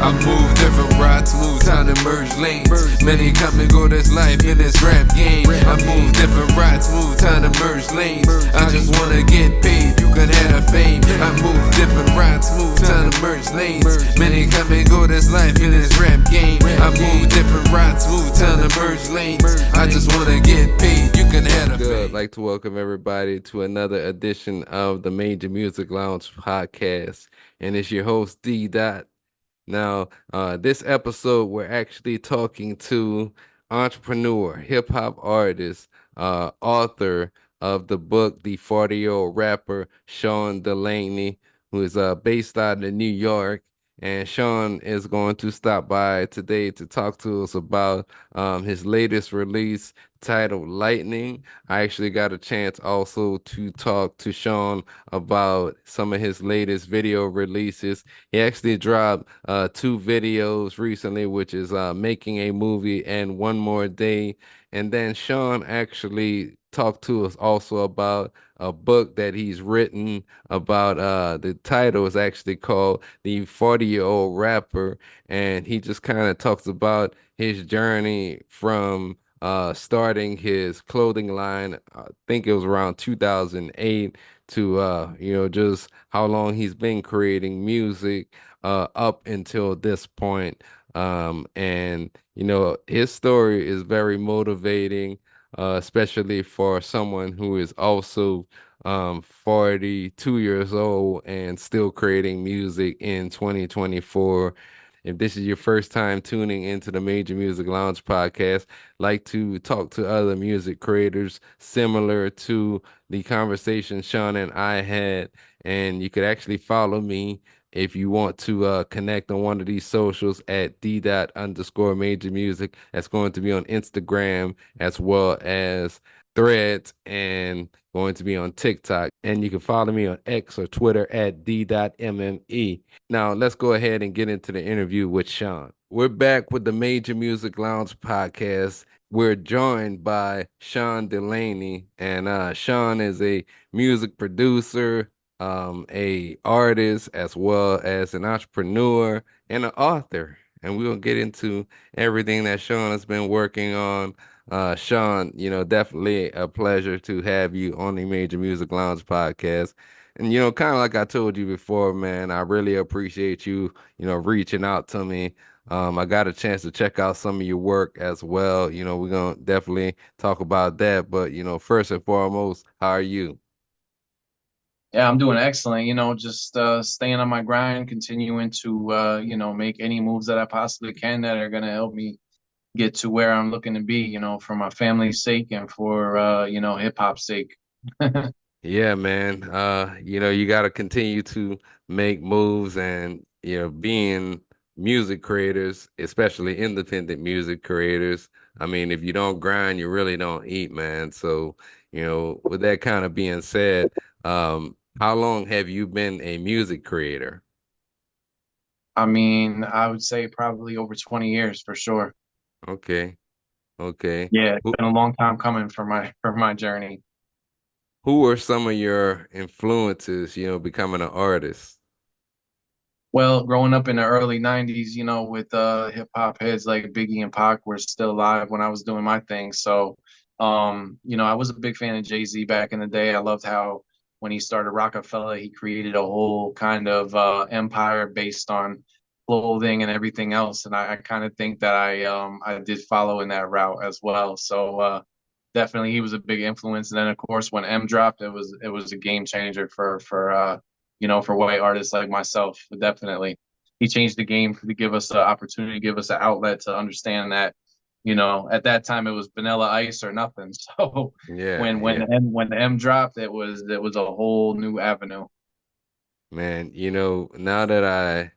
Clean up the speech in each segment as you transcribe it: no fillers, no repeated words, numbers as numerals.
I move different, ride smooth, time to merge lanes. Many come and go, this life in this rap game. I move different, ride smooth, time to merge lanes. I just wanna get paid, you can have fame. I move different, ride smooth, time to merge lanes. Many come and go, this life in this rap game. I move different, ride smooth, time to merge lanes. I just wanna get paid, you can have fame. I'd like to welcome everybody to another edition of the Major Music Lounge podcast. And it's your host, D. Dot. Now, this episode, we're actually talking to entrepreneur, hip hop artist, author of the book, The 40-Year-Old Rapper, Sean Delaney, who is based out of New York. And Sean is going to stop by today to talk to us about his latest release titled Lightning. I actually got a chance also to talk to Sean about some of his latest video releases. He actually dropped two videos recently, which is Making a Movie and One More Day. And then Sean actually talked to us also about a book that he's written about. The title is actually called The 40-Year-Old Rapper. And he just kind of talks about his journey from starting his clothing line. I think it was around 2008 to just how long he's been creating music up until this point. And his story is very motivating, especially for someone who is also 42 years old and still creating music in 2024. If this is your first time tuning into the Major Music Lounge podcast, like to talk to other music creators similar to the conversation Sean and I had. And you could actually follow me if you want to connect on one of these socials at d._major music. That's going to be on Instagram as well as Threads and going to be on TikTok. And you can follow me on X or Twitter at d.mme. Now, let's go ahead and get into the interview with Sean. We're back with the Major Music Lounge podcast. We're joined by Sean Delaney, and Sean is a music producer, a artist, as well as an entrepreneur and an author. And we'll get into everything that Sean has been working on. Sean, definitely a pleasure to have you on the Major Music Lounge podcast. And kind of like I told you before, man, I really appreciate you, reaching out to me. I got a chance to check out some of your work as well. We're gonna definitely talk about that. But first and foremost, how are you? Yeah, I'm doing excellent. Just staying on my grind, continuing to make any moves that I possibly can that are gonna help me get to where I'm looking to be. For my family's sake and for hip hop's sake. Yeah, man. You got to continue to make moves and, being music creators, especially independent music creators. I mean, if you don't grind, you really don't eat, man. So, with that kind of being said, how long have you been a music creator? I mean, I would say probably over 20 years for sure. Okay, okay. Yeah, it's Who been a long time coming for my journey. who were some of your influences, becoming an artist? Well, growing up in the early 90s, with hip hop heads like Biggie and Pac were still alive when I was doing my thing. So, I was a big fan of Jay-Z back in the day. I loved how when he started Rockefeller, he created a whole kind of empire based on clothing and everything else. And I kind of think that I did follow in that route as well. So definitely he was a big influence. And then of course when M dropped, it was a game changer for white artists like myself. Definitely, he changed the game to give us the opportunity, give us an outlet to understand that, at that time it was Vanilla Ice or nothing. So Yeah, when yeah. the M dropped, it was a whole new avenue. Man, now that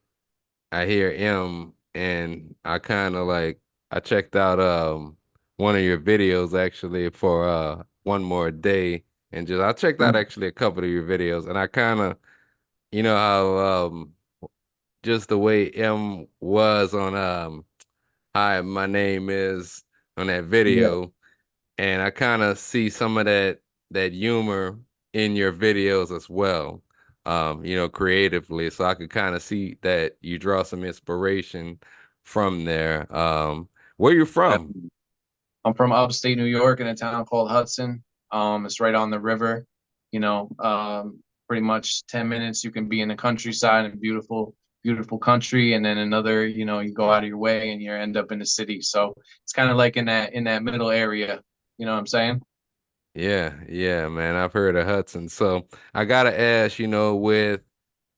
I hear M and I kind of like I checked out one of your videos actually for One More Day and just I checked out actually a couple of your videos and I kind of how just the way M was on Hi, my name is on that Yeah, video and I kind of see some of that humor in your videos as well. creatively. So I could kind of see that you draw some inspiration from there. Where you from? I'm from upstate New York in a town called Hudson. It's right on the river. You know, pretty much 10 minutes you can be in the countryside and beautiful, beautiful country, and then another, you go out of your way and you end up in the city. So it's kind of like in that middle area. You know what I'm saying? Yeah, yeah, man. I've heard of Hudson. So I gotta ask, with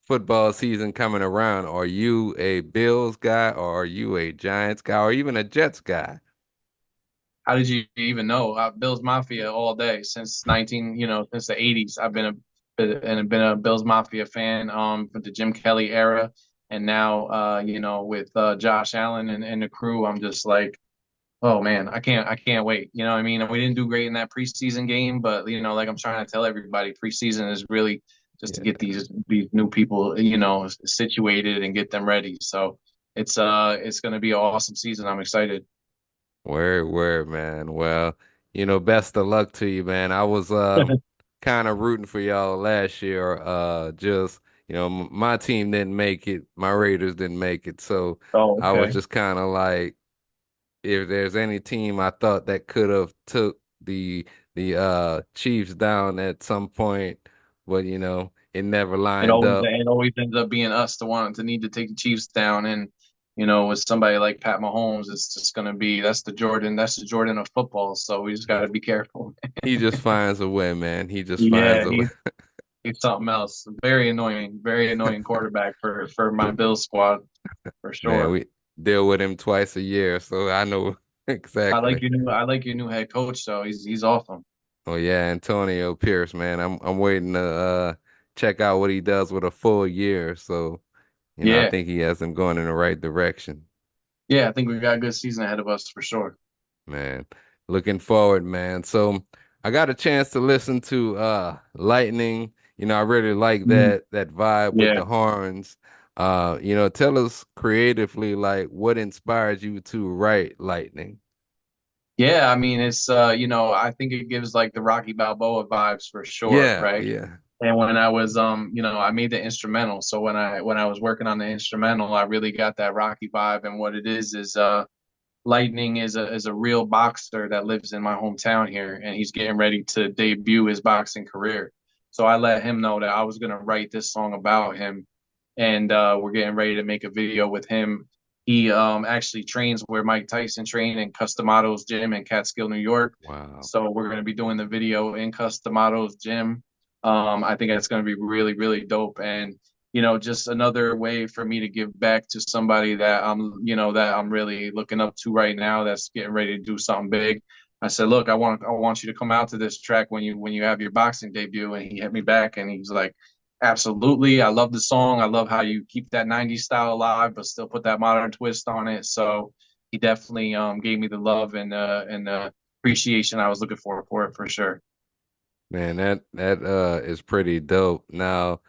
football season coming around, are you a Bills guy or are you a Giants guy or even a Jets guy? How did you even know? Bills Mafia all day since the 80s. I've been a Bills Mafia fan for the Jim Kelly era, and now with Josh Allen and the crew, I'm just like, oh man, I can't wait. You know what I mean? We didn't do great in that preseason game, but like I'm trying to tell everybody, preseason is really just to Yeah. get these new people, situated and get them ready. So it's gonna be an awesome season. I'm excited. Word, man. Well, best of luck to you, man. I was kind of rooting for y'all last year. Just my team didn't make it. My Raiders didn't make it, so Oh, I was okay. just kind of like, if there's any team I thought that could have took the Chiefs down at some point, but it never It lined always up. it always ends up being us the one to need to take the Chiefs down, and with somebody like Pat Mahomes, it's just gonna be that's the Jordan of football. So we just got to be careful. He just finds a way, man. He just finds Yeah, a way. he's something else. Very annoying quarterback for my Bills squad for Man, sure. we deal with him twice a year, so I know exactly. I like your new head coach though. He's awesome. Oh yeah, Antonio Pierce, man. I'm waiting to check out what he does with a full year. So, I Yeah, think he has him going in the right direction. yeah. I think we got a good season ahead of us for sure. Man. Looking forward, man. So I got a chance to listen to Lightning. I really like Mm, that vibe with yeah. the horns. Tell us creatively like what inspired you to write Lightning. Yeah, I mean I think it gives like the Rocky Balboa vibes for sure, Yeah, right? yeah. And when I was I made the instrumental. So when I was working on the instrumental, I really got that Rocky vibe. And what it is Lightning is a real boxer that lives in my hometown here, and he's getting ready to debut his boxing career. So I let him know that I was gonna write this song about him, and we're getting ready to make a video with him. He actually trains where Mike Tyson trained in Customato's gym in Catskill, New York. Wow. So we're gonna be doing the video in Customato's gym. I think that's gonna be really, really dope, and just another way for me to give back to somebody that I'm really looking up to right now that's getting ready to do something big. I said, look, I want you to come out to this track when you have your boxing debut. And he hit me back and he's like, absolutely. I love the song. I love how you keep that 90s style alive, but still put that modern twist on it. So he definitely gave me the love and appreciation I was looking for it for sure. Man, that is pretty dope. Now,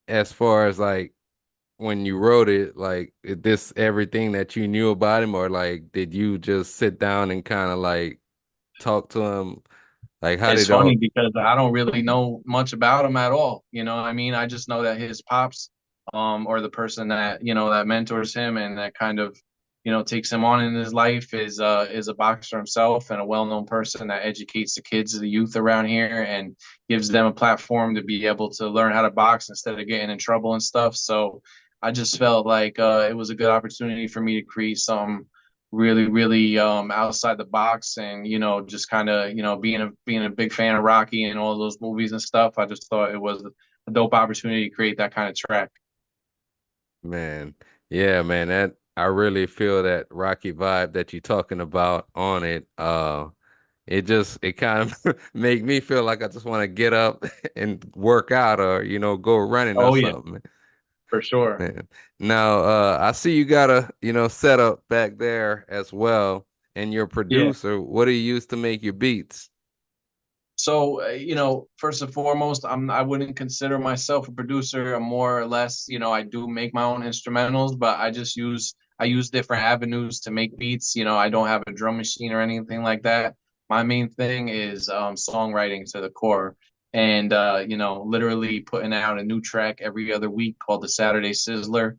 as far as like when you wrote it, like is this everything that you knew about him, or like did you just sit down and kind of like talk to him? Like how It's did funny all because I don't really know much about him at all. You know what I mean? I just know that his pops, or the person that mentors him and that kind of, takes him on in his life is a boxer himself and a well-known person that educates the kids, the youth around here, and gives them a platform to be able to learn how to box instead of getting in trouble and stuff. So I just felt like it was a good opportunity for me to create some really really outside the box, and just kind of being a big fan of Rocky and all those movies and stuff. I just thought it was a dope opportunity to create that kind of track. man? Yeah, man, that I really feel that Rocky vibe that you're talking about on it. It kind of make me feel like I just want to get up and work out or go running or Oh yeah, something. for sure. Man. Now, I see you got a, setup back there as well. And your Yeah. producer, what do you use to make your beats? So, first and foremost, I wouldn't consider myself a producer. I'm more or less, I do make my own instrumentals, but I use different avenues to make beats. I don't have a drum machine or anything like that. My main thing is songwriting to the core. and literally putting out a new track every other week called the Saturday Sizzler.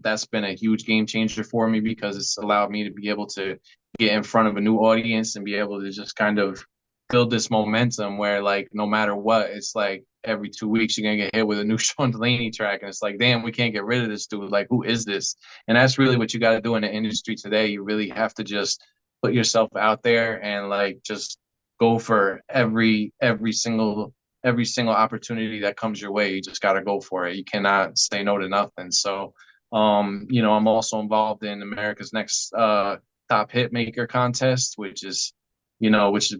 That's been a huge game changer for me because it's allowed me to be able to get in front of a new audience and be able to just kind of build this momentum where, like, no matter what, it's like every 2 weeks you're gonna get hit with a new Sean Delaney track, and it's like, damn, we can't get rid of this dude. Like, who is this? And that's really what you got to do in the industry today. You really have to just put yourself out there and like just go for every single opportunity that comes your way. You just got to go for it. You cannot say no to nothing. So, I'm also involved in America's Next Top Hit Maker contest, which has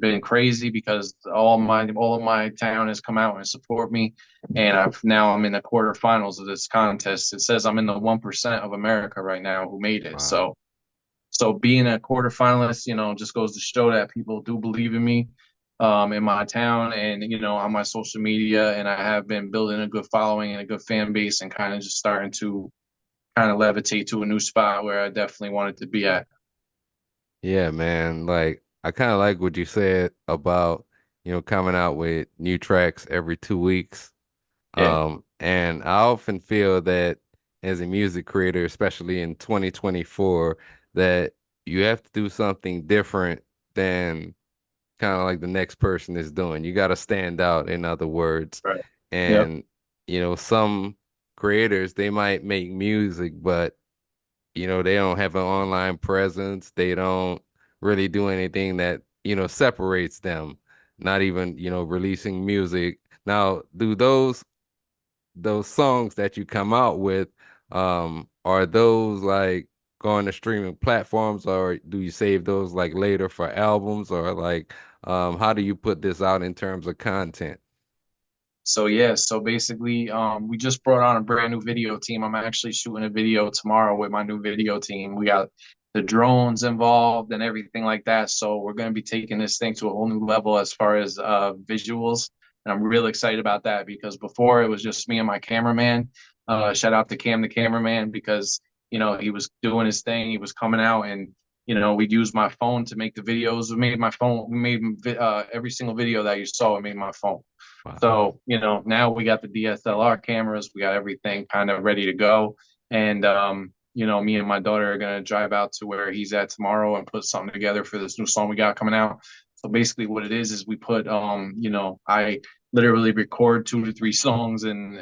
been crazy because all of my town has come out and support me, and I'm in the quarterfinals of this contest. It says I'm in the 1% of America right now who made it. Wow. So being a quarterfinalist, just goes to show that people do believe in me, in my town and, on my social media. And I have been building a good following and a good fan base and kind of just starting to kind of levitate to a new spot where I definitely wanted to be at. Yeah, man. Like I kind of like what you said about, coming out with new tracks every 2 weeks. Yeah, And I often feel that as a music creator, especially in 2024, that you have to do something different than kind of like the next person is doing. You got to stand out, in other words. right. Yep. And, some creators, they might make music, but they don't have an online presence. They don't really do anything that, separates them. Not even, releasing music. Now, do those songs that you come out with, are those like going to streaming platforms, or do you save those like later for albums, or like, how do you put this out in terms of content? So yeah, so basically, we just brought on a brand new video team. I'm actually shooting a video tomorrow with my new video team. We got the drones involved and everything like that. So we're going to be taking this thing to a whole new level as far as visuals, and I'm really excited about that because before it was just me and my cameraman. Shout out to Cam, the cameraman, because he was doing his thing. He was coming out, and we'd use my phone to make the videos. We made every single video that you saw. I made my phone. Wow. So, now we got the DSLR cameras, we got everything kind of ready to go. And, me and my daughter are going to drive out to where he's at tomorrow and put something together for this new song we got coming out. So basically what it is we put, I literally record 2 to 3 songs in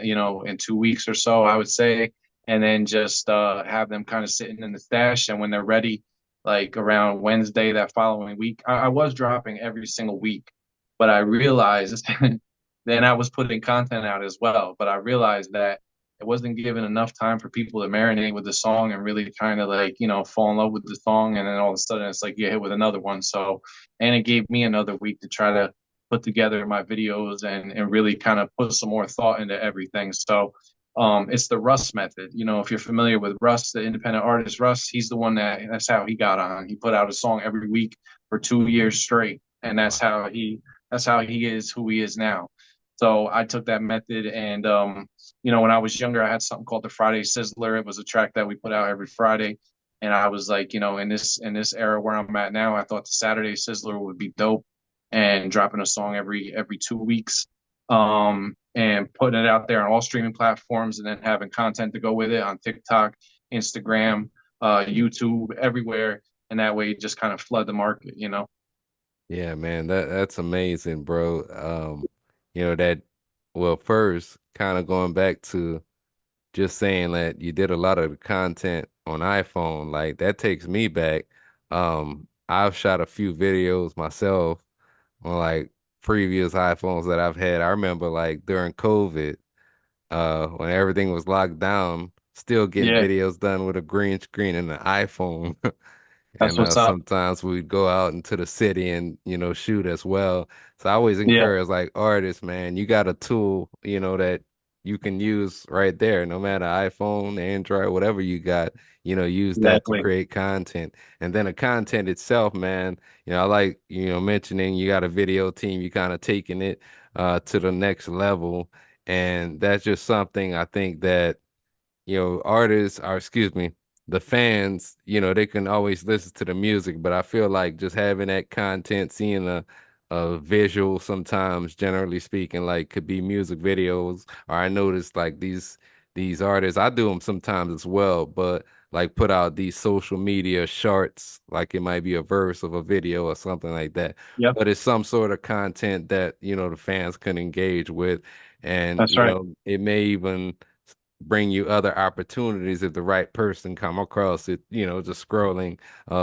2 weeks or so, I would say, and then just have them kind of sitting in the stash. And when they're ready, like around Wednesday that following week, I was dropping every single week, but I realized then I was putting content out as well. But I realized that it wasn't given enough time for people to marinate with the song and really kind of like, fall in love with the song. And then all of a sudden it's like you hit with another one. So, and it gave me another week to try to put together my videos and really kind of put some more thought into everything. So, it's the Russ method. If you're familiar with Russ, the independent artist Russ, he's the one that's how he got on. He put out a song every week for 2 years straight. And that's how he is who he is now. So I took that method, and when I was younger, I had something called the Friday Sizzler. It was a track that we put out every Friday, and I was like, in this era where I'm at now, I thought the Saturday Sizzler would be dope, and dropping a song every 2 weeks, and putting it out there on all streaming platforms, and then having content to go with it on TikTok, Instagram, YouTube, everywhere, and that way you just kind of flood the market. Yeah, man, that's amazing, bro. That, well, first, kind of going back to just saying that you did a lot of the content on iPhone, like that takes me back. I've shot a few videos myself on like previous iPhones that I've had. I remember like during COVID, when everything was locked down, still getting Yeah, videos done with a green screen and an iPhone. that's And what's up. sometimes we'd go out into the city and, shoot as well. So I always Yeah, encourage like artists, man, you got a tool, that you can use right there, no matter iPhone, Android, whatever you got, use that to exactly. create content. And then the content itself, man, I like, mentioning you got a video team, you kind of taking it to the next level. And that's just something I think that artists, or excuse me, the fans, they can always listen to the music, but I feel like just having that content, seeing a visual sometimes, generally speaking, like could be music videos. Or I noticed like these artists, I do them sometimes as well, but like put out these social media shorts, like it might be a verse of a video or something like that. Yep, But it's some sort of content that, the fans can engage with. And, that's right. it may even bring you other opportunities if the right person come across it, just scrolling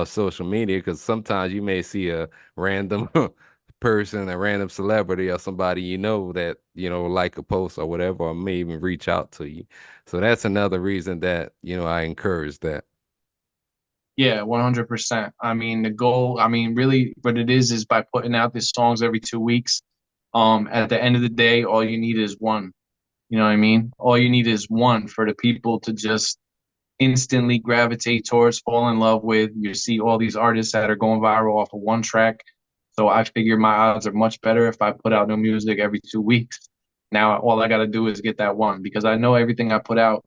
social media. Because sometimes you may see a random person, a random celebrity or somebody that, like a post or whatever, or may even reach out to you. So that's another reason that, I encourage that. Yeah, 100%. I mean, the goal, I mean, really what it is by putting out these songs every 2 weeks. At the end of the day, all you need is one. You know what I mean? All you need is one for the people to just instantly gravitate towards, fall in love with. You see all these artists that are going viral off of one track. So I figure my odds are much better if I put out new music every 2 weeks. Now all I got to do is get that one because I know everything I put out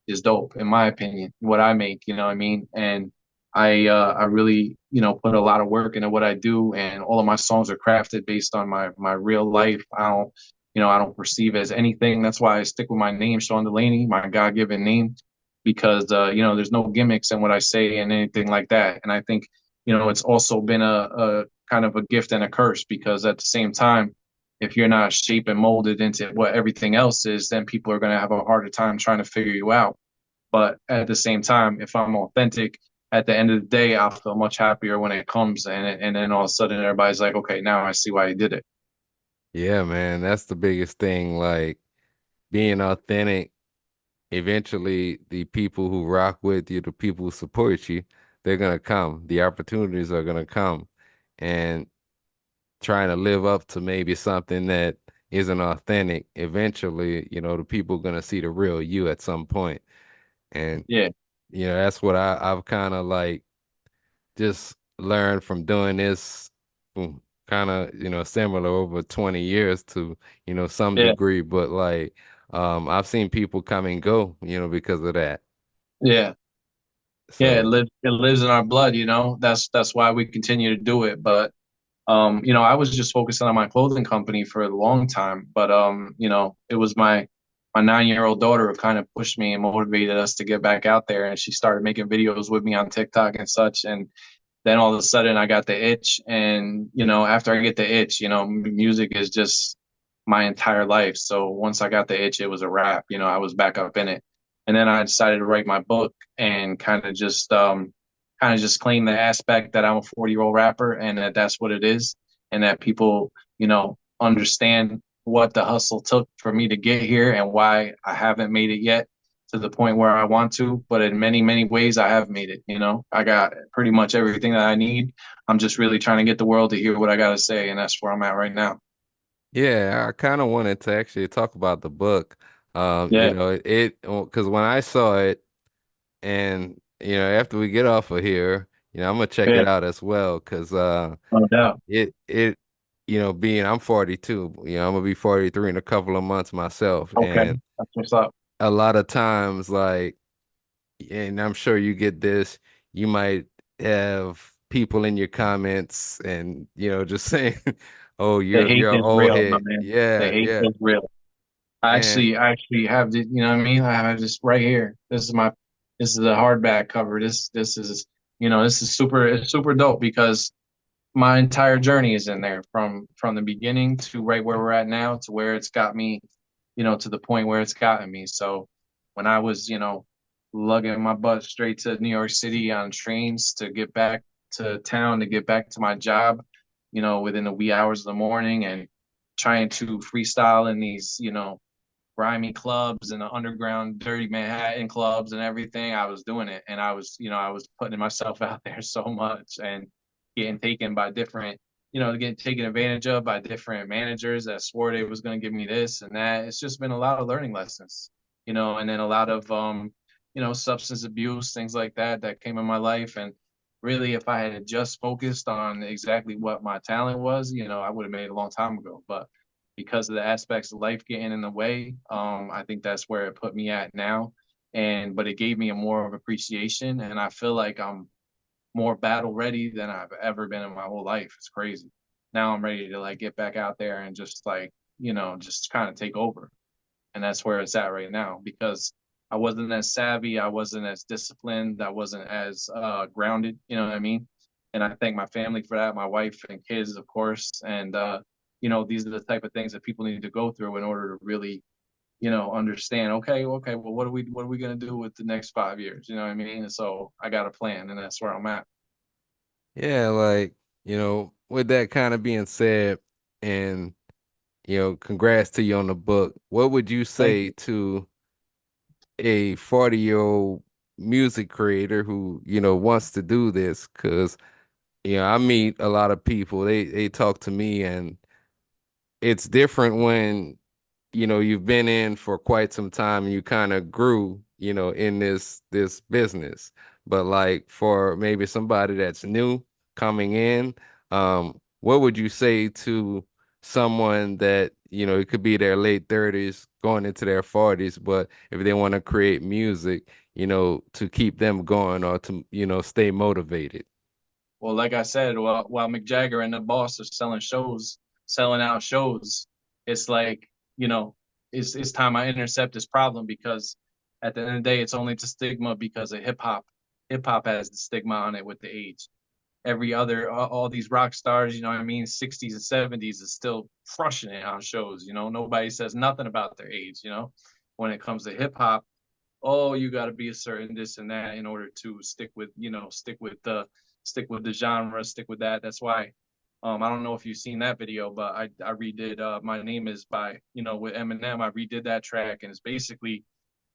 is dope in my opinion. What I make, you know what I mean? And I really, put a lot of work into what I do, and all of my songs are crafted based on my real life. I don't perceive as anything. That's why I stick with my name, Sean Delaney, my God-given name, because there's no gimmicks in what I say and anything like that. And I think, it's also been a kind of a gift and a curse because at the same time, if you're not shaped and molded into what everything else is, then people are going to have a harder time trying to figure you out. But at the same time, if I'm authentic, at the end of the day, I'll feel much happier when it comes, and then all of a sudden everybody's like, okay, now I see why you did it. Yeah, man, that's the biggest thing. Like being authentic, eventually the people who rock with you, the people who support you, they're gonna come. The opportunities are gonna come. And trying to live up to maybe something that isn't authentic, eventually, the people are gonna see the real you at some point. And Yeah, that's what I've kind of like just learned from doing this kind of, similar over 20 years to, some yeah, degree, but like I've seen people come and go, because of that. yeah. Yeah, So it lives in our blood, That's why we continue to do it. But I was just focusing on my clothing company for a long time, but it was my 9-year-old daughter who kind of pushed me and motivated us to get back out there, and she started making videos with me on TikTok and such. And then all of a sudden I got the itch, and after I get the itch, music is just my entire life. So once I got the itch, it was a wrap. I was back up in it, and then I decided to write my book and kind of just claim the aspect that I'm a 40-year-old rapper and that's what it is, and that people understand what the hustle took for me to get here and why I haven't made it yet to the point where I want to, but in many, many ways I have made it. I got pretty much everything that I need. I'm just really trying to get the world to hear what I got to say, and that's where I'm at right now. yeah, I kind of wanted to actually talk about the book. Yeah, Because when I saw it, and after we get off of here, I'm gonna check yeah, it out as well. Because no doubt. it being I'm 42, I'm gonna be 43 in a couple of months myself, Okay, and that's what's up. a lot of times, like, and I'm sure you get this, you might have people in your comments and just saying, "Oh, The you're hate you're an is old real, my head." man. The Yeah, hate yeah. is real. I And actually, I actually have the, you know what I mean? I have this right here. This is a hardback cover. This is super, it's super dope because my entire journey is in there from the beginning to right where we're at now to where it's got me, to the point where it's gotten me. So when I was, lugging my butt straight to New York City on trains to get back to town, to get back to my job, within the wee hours of the morning, and trying to freestyle in these, grimy clubs and the underground dirty Manhattan clubs and everything, I was doing it. And I was putting myself out there so much and getting taken by different, getting taken advantage of by different managers that swore they was going to give me this and that. It's just been a lot of learning lessons, and then a lot of, substance abuse, things like that came in my life. And really, if I had just focused on exactly what my talent was, I would have made it a long time ago. But because of the aspects of life getting in the way, I think that's where it put me at now. But it gave me a more of appreciation, and I feel like I'm more battle ready than I've ever been in my whole life. It's crazy. now I'm ready to like get back out there and just like, just kind of take over. And that's where it's at right now because I wasn't as savvy, I wasn't as disciplined, I wasn't as grounded, you know what I mean? And I thank my family for that, my wife and kids, of course. And these are the type of things that people need to go through in order to really, understand, okay, well, what are we gonna do with the next 5 years? You know what I mean? And so I got a plan and that's where I'm at. Yeah, like, with that kind of being said, and congrats to you on the book. What would you Thank say you. to a 40-year-old music creator who, wants to do this? Because, I meet a lot of people. They talk to me, and it's different when you've been in for quite some time and you kind of grew, in this business. But like for maybe somebody that's new coming in, what would you say to someone that, it could be their late 30s going into their 40s, but if they want to create music, to keep them going or to, stay motivated? Well, like I said, while Mick Jagger and the Boss are selling out shows, it's like, you know, it's time I intercept this problem because at the end of the day, it's only the stigma because of hip hop. Hip hop has the stigma on it with the age. Every other, all these rock stars, you know what I mean, 60s and 70s is still crushing it on shows. Nobody says nothing about their age. When it comes to hip hop, oh, you got to be a certain this and that in order to stick with the genre, stick with that. That's why I don't know if you've seen that video, but I redid My Name Is by, with Eminem. I redid that track and it's basically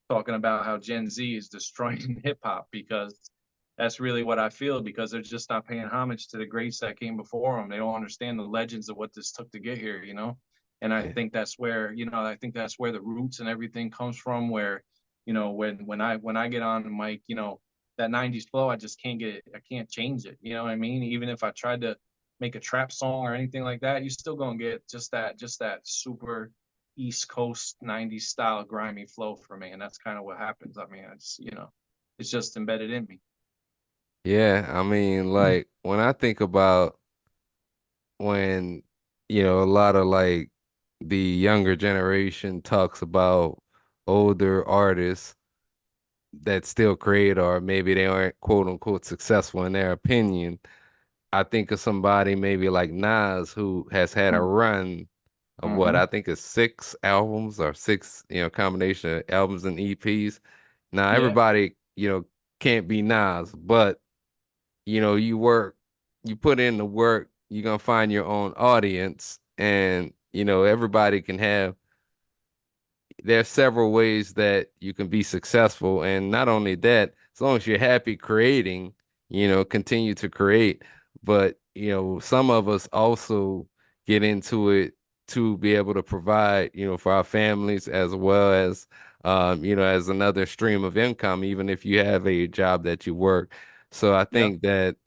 talking about how Gen Z is destroying hip hop because that's really what I feel because they're just not paying homage to the greats that came before them. They don't understand the legends of what this took to get here. And I Yeah. think that's where, the roots and everything comes from where, when I get on the mic, that 90s flow, I just can't get it. I can't change it. You know what I mean? Even if I tried to make a trap song or anything like that, you're still gonna get just that super East Coast 90s style grimy flow for me. And that's kind of what happens. I mean, it's just embedded in me. Yeah, I mean, like when I think about when, a lot of like the younger generation talks about older artists that still create, or maybe they aren't quote unquote successful in their opinion. I think of somebody maybe like Nas who has had a run of what Mm-hmm. I think is six albums or six, combination of albums and EPs. Now Yeah. everybody, can't be Nas, but you put in the work, you're gonna find your own audience, and everybody can have. There's several ways that you can be successful, and not only that, as long as you're happy creating, continue to create. But some of us also get into it to be able to provide, for our families as well as, as another stream of income, even if you have a job that you work. So I Yeah. think that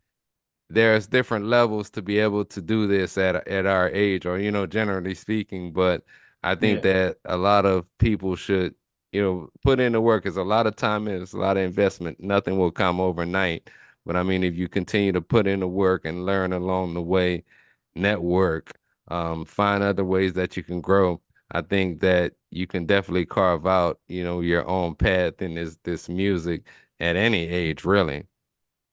there's different levels to be able to do this at our age, or generally speaking. But I think Yeah. that a lot of people should put in the work. Is a lot of time, and it's a lot of investment. Nothing will come overnight, but I mean, if you continue to put in the work and learn along the way, network, find other ways that you can grow, I think that you can definitely carve out your own path in this music at any age, really.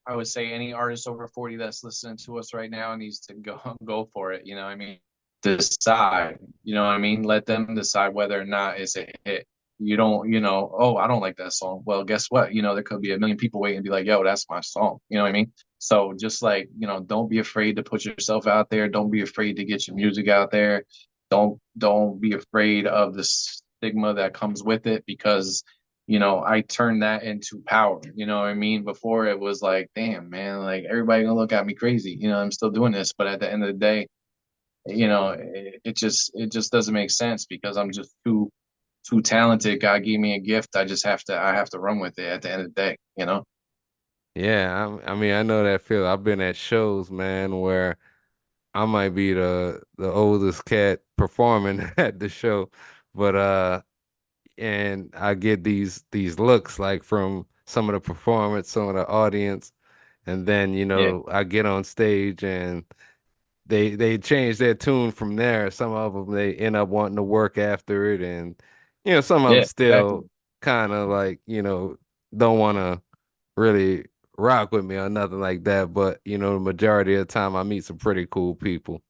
I would say any artist over 40 that's listening to us right now needs to go go for it. I mean, decide. I mean, let them decide whether or not it's a hit. You don't, oh, I don't like that song. Well, guess what? There could be a million people waiting and be like, yo, that's my song. You know what I mean? So just like, don't be afraid to put yourself out there. Don't be afraid to get your music out there. Don't be afraid of the stigma that comes with it because I turned that into power. You know what I mean? Before it was like, damn, man, like everybody gonna look at me crazy. I'm still doing this, but at the end of the day, it just doesn't make sense because I'm just too talented. God gave me a gift. I have to run with it at the end of the day. Yeah, I mean, I know that feel. I've been at shows, man, where I might be the oldest cat performing at the show, but and I get these looks like from some of the performance, some of the audience, and then Yeah. I get on stage and they change their tune from there. Some of them they end up wanting to work after it, and some of them Yeah, exactly. still kind of like don't want to really rock with me or nothing like that. But the majority of the time I meet some pretty cool people.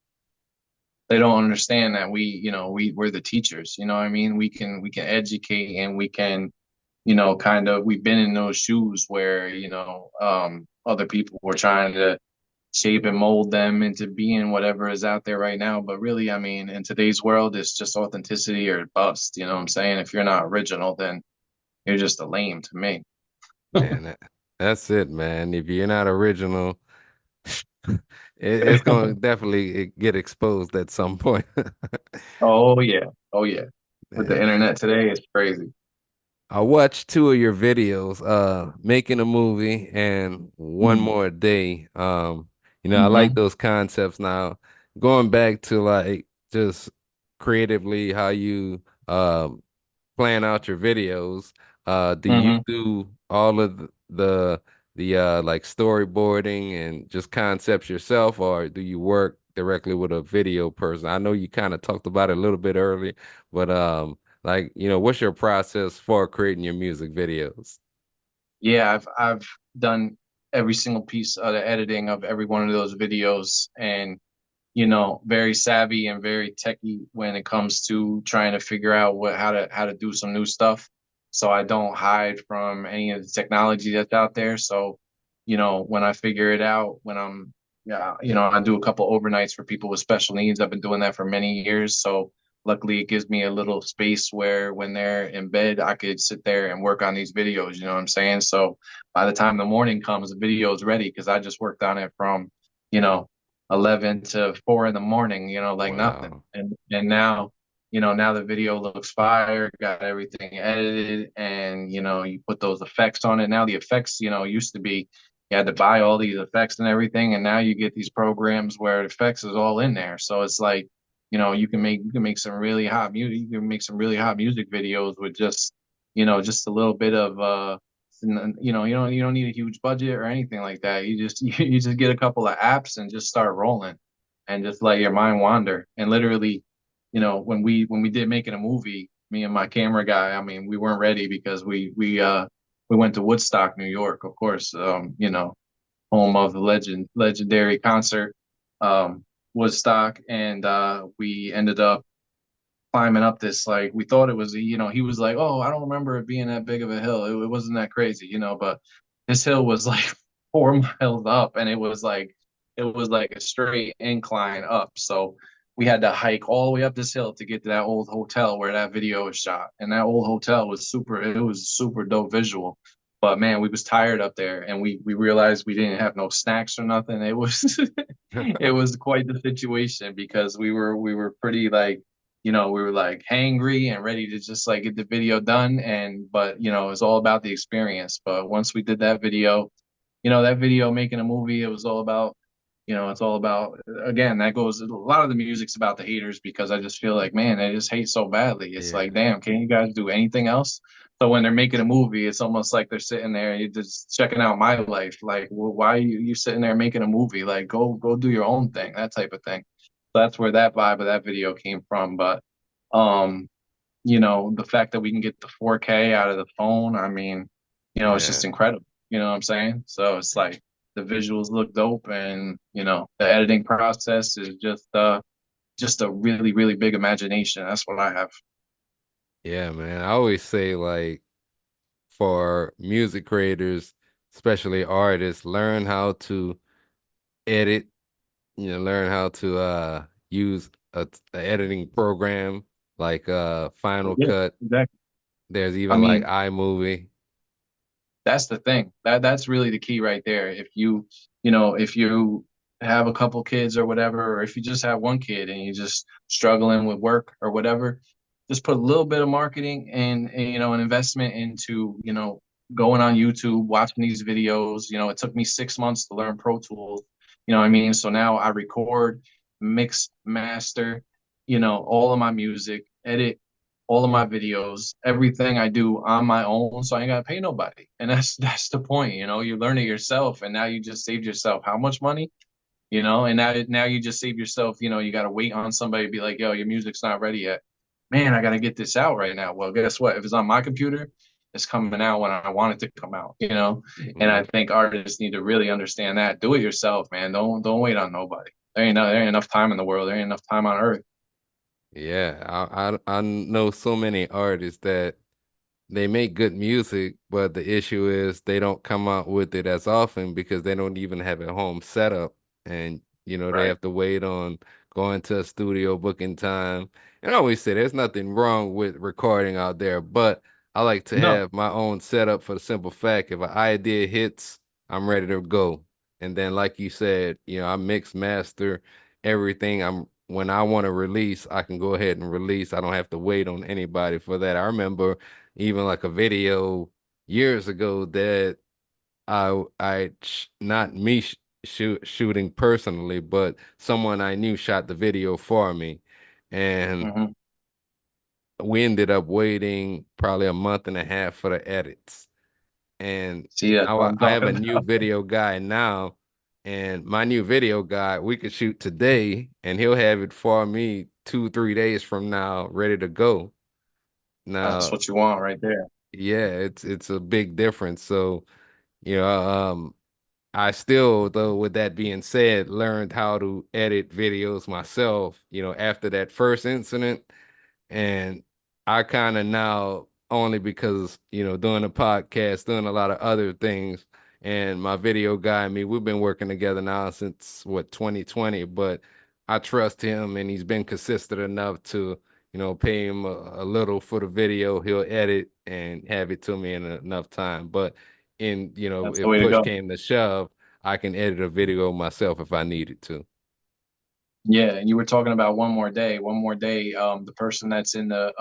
They don't understand that we're the teachers. You know what I mean? We can educate, and we can, kind of, we've been in those shoes where, other people were trying to shape and mold them into being whatever is out there right now. But really, I mean, in today's world, it's just authenticity or bust. You know what I'm saying? If you're not original, then you're just a lame to me. Man, that's it, man. If you're not original, it's going to definitely get exposed at some point. Oh yeah. Oh yeah. With the Man, internet today, it's crazy. I watched two of your videos, making a movie and one Mm-hmm. more day. I like Mm-hmm. those concepts now. Going back to like just creatively how you plan out your videos, do you Mm-hmm. do all of the like storyboarding and just concepts yourself, or do you work directly with a video person? I know you kind of talked about it a little bit earlier, but like, what's your process for creating your music videos? Yeah, I've done every single piece of the editing of every one of those videos, and very savvy and very techy when it comes to trying to figure out how to do some new stuff. So I don't hide from any of the technology that's out there. So, when I figure it out, when I'm, yeah, I do a couple overnights for people with special needs. I've been doing that for many years. So luckily it gives me a little space where when they're in bed, I could sit there and work on these videos. You know what I'm saying? So by the time the morning comes, the video is ready because I just worked on it from, you know, 11 to 4 in the morning, like nothing. Wow. And now, now the video looks fire, got everything edited, and you put those effects on it. Now the effects, used to be you had to buy all these effects and everything, and now you get these programs where the effects is all in there. So it's like, you can make some really hot music. You can make some really hot music videos with just a little bit of you don't need a huge budget or anything like that. You just get a couple of apps and just start rolling, and just let your mind wander. And literally, when we did making a movie, me and my camera guy, I mean, we weren't ready because we went to Woodstock, New York, of course, home of the legendary concert, Woodstock, and we ended up climbing up this, like, we thought it was, he was like, oh, I don't remember it being that big of a hill. It wasn't that crazy, but this hill was like 4 miles up, and it was like a straight incline up. So we had to hike all the way up this hill to get to that old hotel where that video was shot. And that old hotel was super dope visual. But man, we was tired up there, and we realized we didn't have no snacks or nothing. It was it was quite the situation because we were pretty, like, we were like hangry and ready to just like get the video done. And but it was all about the experience. But once we did that video making a movie, it was all about, it's all about, again, that goes, a lot of the music's about the haters, because I just feel like, man, they just hate so badly. It's Yeah. like, damn, can you guys do anything else? So when they're making a movie, it's almost like they're sitting there, you're just checking out my life. Like, well, why are you sitting there making a movie? Like, go do your own thing, that type of thing. So that's where that vibe of that video came from. But um, the fact that we can get the 4K out of the phone, I mean, it's Yeah. just incredible. You know what I'm saying? So it's like the visuals look dope, and the editing process is just a really, really big imagination. That's what I have. Yeah, man. I always say like for music creators, especially artists, learn how to edit, learn how to use a editing program like Final Yeah, Cut. exactly. There's I even like mean, iMovie. that's the thing. That's really the key right there. If you have a couple kids or whatever, or if you just have one kid and you're just struggling with work or whatever, just put a little bit of marketing and an investment into, going on YouTube, watching these videos. It took me 6 months to learn Pro Tools. You know what I mean? So now I record, mix, master, all of my music, edit all of my videos, everything I do on my own, so I ain't gotta pay nobody. And that's the point. You learn it yourself, and now you just saved yourself how much money? you know. And now you just save yourself, you know, you got to wait on somebody to be like, yo, your music's not ready yet. Man, I got to get this out right now. Well, guess what? If it's on my computer, it's coming out when I want it to come out, you know. And I Mhm. think artists need to really understand that. Do it yourself, man. Don't wait on nobody. There ain't enough time in the world. There ain't enough time on earth. Yeah, I know so many artists that they make good music, but the issue is they don't come out with it as often because they don't even have a home setup. And, they Right. have to wait on going to a studio, booking time. And I always say there's nothing wrong with recording out there, but I like to No, have my own setup for the simple fact if an idea hits, I'm ready to go. And then, like you said, I mix master everything. When I want to release, I can go ahead and release. I don't have to wait on anybody for that. I remember even like a video years ago that not me shooting personally, but someone I knew shot the video for me, and hmm we ended up waiting probably a month and a half for the edits. And see, that's now what I I'm I have a talking new about. video guy now, and my new video guy, we could shoot today, and he'll have it for me 2, 3 days from now, ready to go. That's Now, what you want right there. yeah, it's a big difference. So, you know, I still, though, with that being said, learned how to edit videos myself, after that first incident. And I kind of now, only because, doing a podcast, doing a lot of other things, and my video guy and me, we've been working together now since what, 2020, but I trust him and he's been consistent enough to, pay him a little for the video. He'll edit and have it to me in enough time. But That's the if way to push go. came to shove, I can edit a video myself if I needed to. Yeah, and you were talking about one more day. One more day. The person that's in the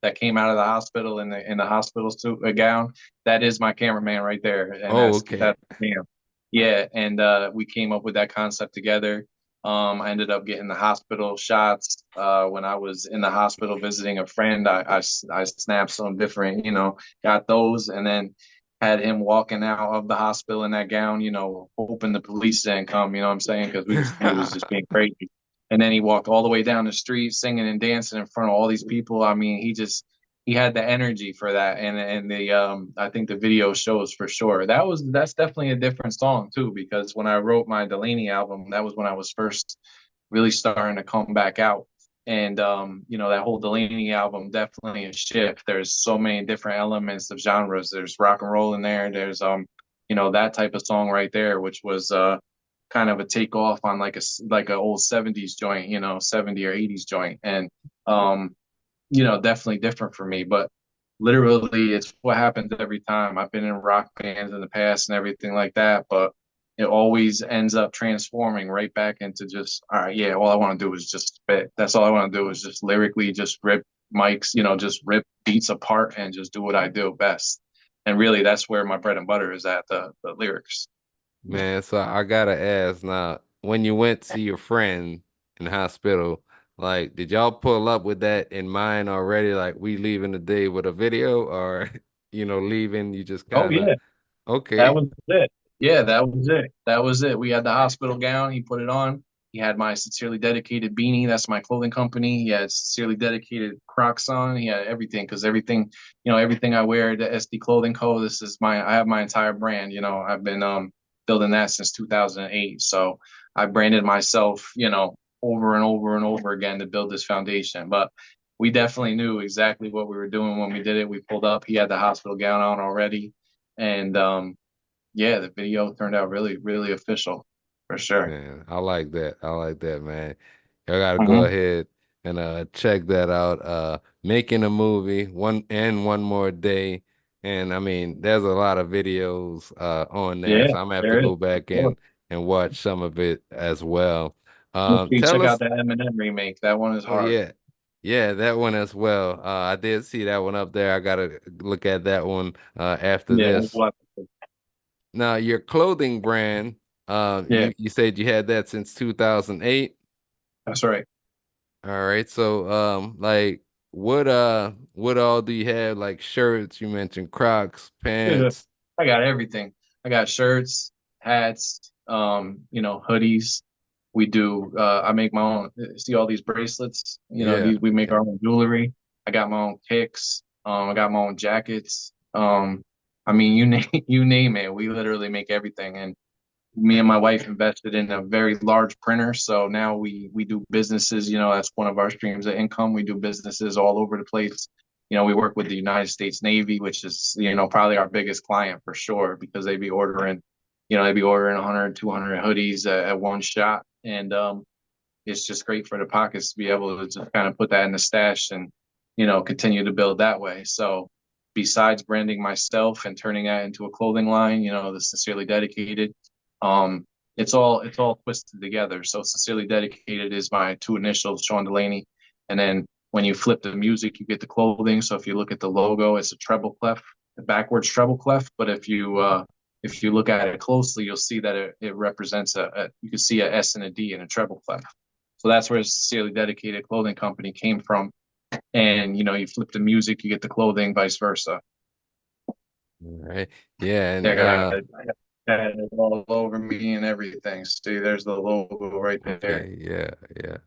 that came out of the hospital in the hospital suit gown, that is my cameraman right there, and Oh, okay. that's him. Yeah, and we came up with that concept together. I ended up getting the hospital shots. When I was in the hospital visiting a friend, I snapped some different, you know, got those, and then had him walking out of the hospital in that gown, you know, hoping the police didn't come. You know what I'm saying? Because he was just being crazy. And then he walked all the way down the street singing and dancing in front of all these people. I mean, he had the energy for that, and the I think the video shows for sure. That's definitely a different song too, because when I wrote my Delaney album, that was when I was first really starting to come back out. And you know, that whole Delaney album definitely a shift. There's so many different elements of genres. There's rock and roll in there. There's you know, that type of song right there, which was kind of a takeoff on like a old 70s joint, you know, 70 or 80s joint. And um, you know, definitely different for me. But literally, it's what happens every time. I've been in rock bands in the past and everything like that, but it always ends up transforming right back into just, all right, yeah, all I want to do is just spit. That's all I want to do is just lyrically just rip mics, you know, just rip beats apart and just do what I do best. And really, that's where my bread and butter is at the lyrics. Man, so I gotta ask now, when you went to see your friend in the hospital, like, did y'all pull up with that in mind already? Like, we leaving today with a video, or leaving, you just Oh, kind of, yeah. That okay, was it. Yeah, that was it. That was it. We had the hospital gown. He put it on. He had my sincerely dedicated beanie. That's my clothing company. He had sincerely dedicated Crocs on. He had everything because everything, you know, everything I wear, the SD Clothing Co. This is my. I have my entire brand. You know, I've been building that since 2008. So I branded myself, you know, over and over and over again to build this foundation. But we definitely knew exactly what we were doing when we did it. We pulled up. He had the hospital gown on already, and yeah, the video turned out really, really official for sure. man, I like that. I like that, man. Y'all gotta go hmm ahead and check that out. Making a movie, one more day. And I mean, there's a lot of videos on there, Yeah, so I'm gonna have to there is. go back Sure. and watch some of it as well. Make sure you Tell check out us, that Eminem remake. That one is oh hard. yeah, yeah, that one as well. I did see that one up there. I gotta look at that one after Yeah, that's this. what. Now, your clothing brand, Yeah, you said you had that since 2008. that's right. All right. So, like, what all do you have? Like shirts, you mentioned Crocs, Yeah, pants. I got everything. I got shirts, hats, you know, hoodies. We do. I make my own. See all these bracelets? You know, Yeah. these we make Yeah. our own jewelry. I got my own kicks. I got my own jackets. I mean, you name you name it. We literally make everything. And me and my wife invested in a very large printer, so now we do businesses. You know, that's one of our streams of income. We do businesses all over the place. You know, we work with the United States Navy, which is, you know, probably our biggest client for sure, because they be ordering, you know, they be ordering 100, 200 hoodies at one shot. And it's just great for the pockets to be able to just kind of put that in the stash and, you know, continue to build that way. So besides branding myself and turning that into a clothing line, you know, the Sincerely Dedicated, um, it's all twisted together. So Sincerely Dedicated is my two initials, Sean Delaney, and then when you flip the music, you get the clothing. So if you look at the logo, it's a treble clef, a backwards treble clef. But if you look at it closely, you'll see that it represents you can see a S and a D in a treble clef. So that's where Sincerely Dedicated Clothing Company came from. And you know, you flip the music, you get the clothing, vice versa. All right. Yeah, Yeah, and I got it all over me and everything. See, there's the logo right there. okay, yeah, yeah,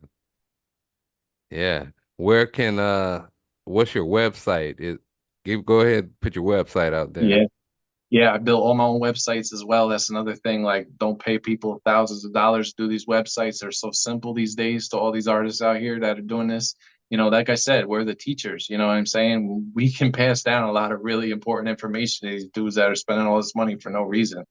yeah. Where can what's your website? Go ahead, put your website out there. Yeah. Yeah, I built all my own websites as well. That's another thing. Like, don't pay people thousands of dollars to do these websites. They're so simple these days to all these artists out here that are doing this. You know, like I said, we're the teachers. You know what I'm saying? We can pass down a lot of really important information to these dudes that are spending all this money for no reason.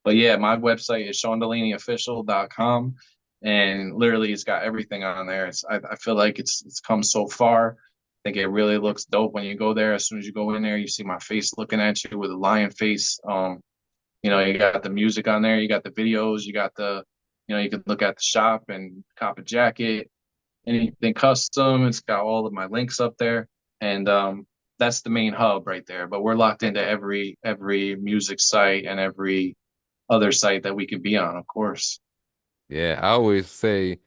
But yeah, my website is SeanDelaneyOfficial.com, and literally it's got everything on there. I feel like it's come so far. I think it really looks dope when you go there. As soon as you go in there, you see my face looking at you with a lion face. You know, you got the music on there, you got the videos, you got the, you know, you can look at the shop and cop a jacket, anything custom. It's got all of my links up there, and that's the main hub right there. But we're locked into every music site and every other site that we could be on, of course. Yeah, I always say,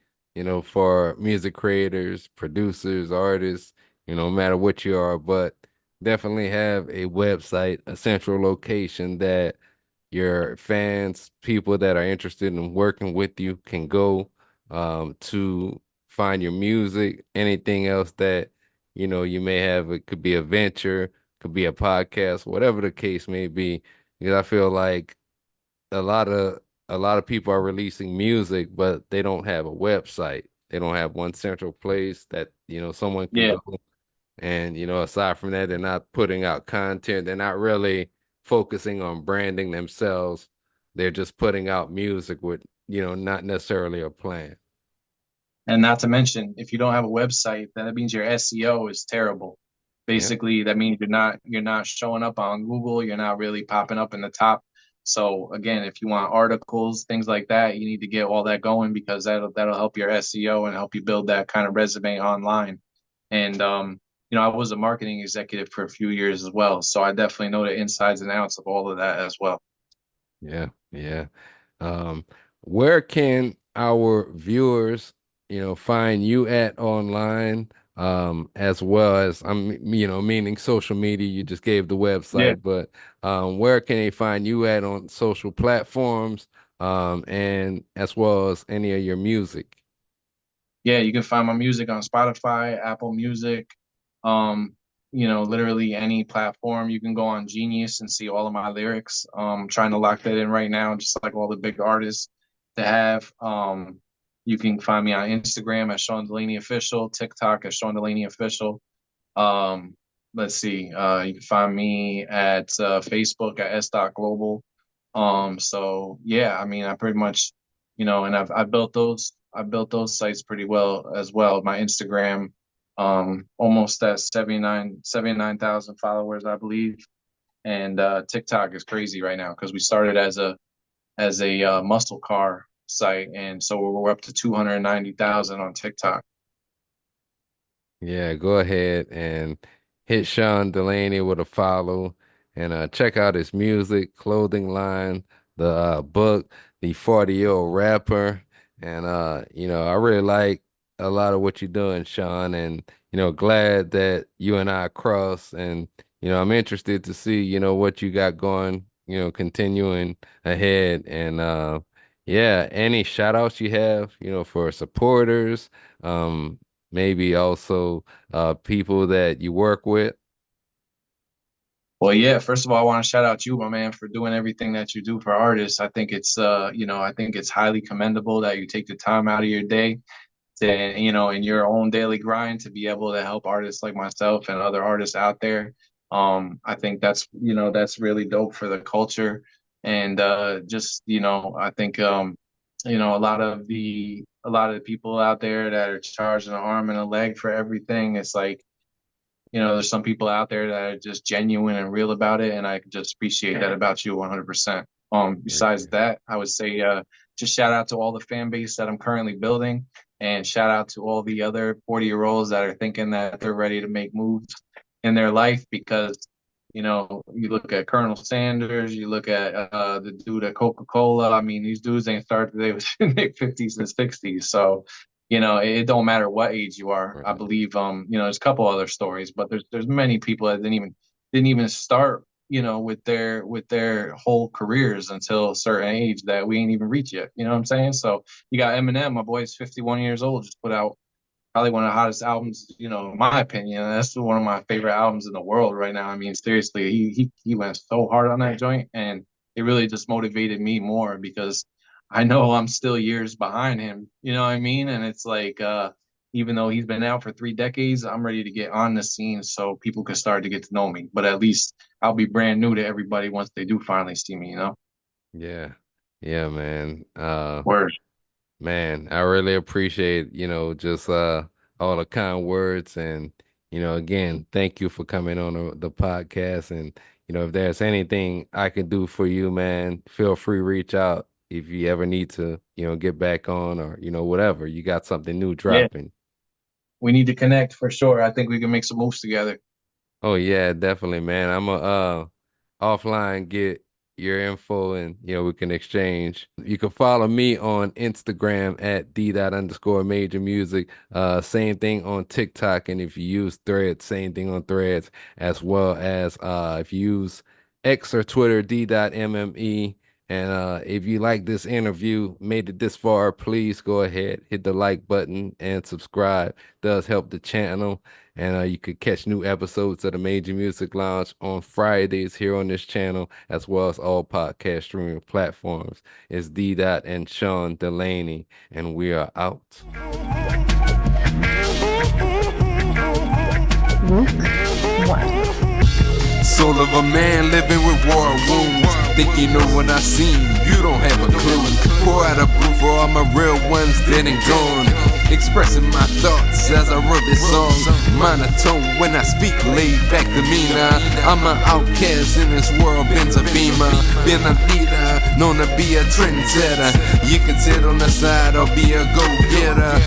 for music creators, producers, artists, no matter what you are, but definitely have a website, a central location that your fans, people that are interested in working with you can go to find your music, anything else that, you may have. It could be a venture, could be a podcast, whatever the case may be. Because I feel like a lot of a lot of people are releasing music, but they don't have a website. They don't have one central place that, someone can Yeah, go. And, aside from that, they're not putting out content. They're not really focusing on branding themselves. They're just putting out music with, not necessarily a plan. and not to mention, if you don't have a website, then that means your SEO is terrible. Yeah. Basically, that means you're not showing up on Google. You're not really popping up in the top. So again, if you want articles, things like that, you need to get all that going because that'll help your SEO and help you build that kind of resume online. And you know, I was a marketing executive for a few years as well, so I definitely know the insides and outs of all of that as well. Yeah. Yeah. Um, where can our viewers, find you at online, as well as meaning social media. You just gave the Yeah. website, but where can they find you at on social platforms, and as well as any of your music? Yeah, you can find my music on Spotify, Apple Music, um, you know, literally any platform. You can go on Genius and see all of my lyrics. Trying to lock that in right now, just like all the big artists to have. You can find me on Instagram at Sean Delaney Official, TikTok at Sean Delaney Official. Um, let's see, you can find me at Facebook at s.global. So yeah, I mean, I pretty much, you know, and I built those sites pretty well as well. My Instagram, almost at 79,000 followers, I believe. And TikTok is crazy right now because we started as a muscle car site, and so we're up to 290,000 on TikTok. Yeah, go ahead and hit Sean Delaney with a follow and check out his music, clothing line, the book, the 40-year-old rapper. And I really like a lot of what you're doing, Sean, and glad that you and I cross and I'm interested to see, what you got going, continuing ahead and Yeah, any shout outs you have, for supporters, um, maybe also people that you work with? Well, yeah, first of all, I want to shout out you, my man, for doing everything that you do for artists. I think it's I think it's highly commendable that you take the time out of your day to, in your own daily grind to be able to help artists like myself and other artists out there. I think that's really dope for the culture. And just, I think a lot of the people out there that are charging an arm and a leg for everything, it's like, there's some people out there that are just genuine and real about it, and I just appreciate that about you 100%. Besides Appreciate that, I would say just shout out to all the fan base that I'm currently building, and shout out to all the other 40-year-olds that are thinking that they're ready to make moves in their life because, you look at Colonel Sanders, you look at the dude at Coca-Cola. I mean, these dudes ain't started they was in their 50s and 60s. So it don't matter what age you are. I Right. believe there's a couple other stories, but there's many people that didn't even start, with their whole careers until a certain age that we ain't even reached yet. You know what I'm saying? So you got Eminem, my boy's 51 years old, just put out probably one of the hottest albums, in my opinion. That's one of my favorite albums in the world right now. I mean, seriously, he went so hard on that joint, and it really just motivated me more because I know I'm still years behind him. You know what I mean? And it's like, even though he's been out for 3 decades, I'm ready to get on the scene so people can start to get to know me. But at least I'll be brand new to everybody once they do finally see me. Yeah. Yeah, man. Word. Man, I really appreciate, just all the kind words and, again, thank you for coming on the podcast. And, if there's anything I can do for you, man, feel free to reach out if you ever need to, get back on or, whatever. You got something new Yeah, dropping. we need to connect for sure. I think we can make some moves together. Oh yeah, definitely, man. I'm a offline get your info and we can exchange. You can follow me on Instagram at d._major music. Same thing on TikTok, and if you use Threads, same thing on Threads, as well as if you use X or Twitter, d.mme. And if you like this interview, made it this far, please go ahead, hit the like button and subscribe. Does help the channel. And you could catch new episodes of the Major Music Lounge on Fridays here on this channel, as well as all podcast streaming platforms. It's D. Dot and Sean Delaney, and we are out. Soul of a man living with war wounds. Think you know what I seen, you don't have a clue. Pour out a brew for all my real ones dead and gone. Expressing my thoughts as I wrote this song. Monotone when I speak, laid back demeanor. I'm an outcast in this world, Ben's a beamer. Been a leader, known to be a trendsetter. You can sit on the side or be a go-getter.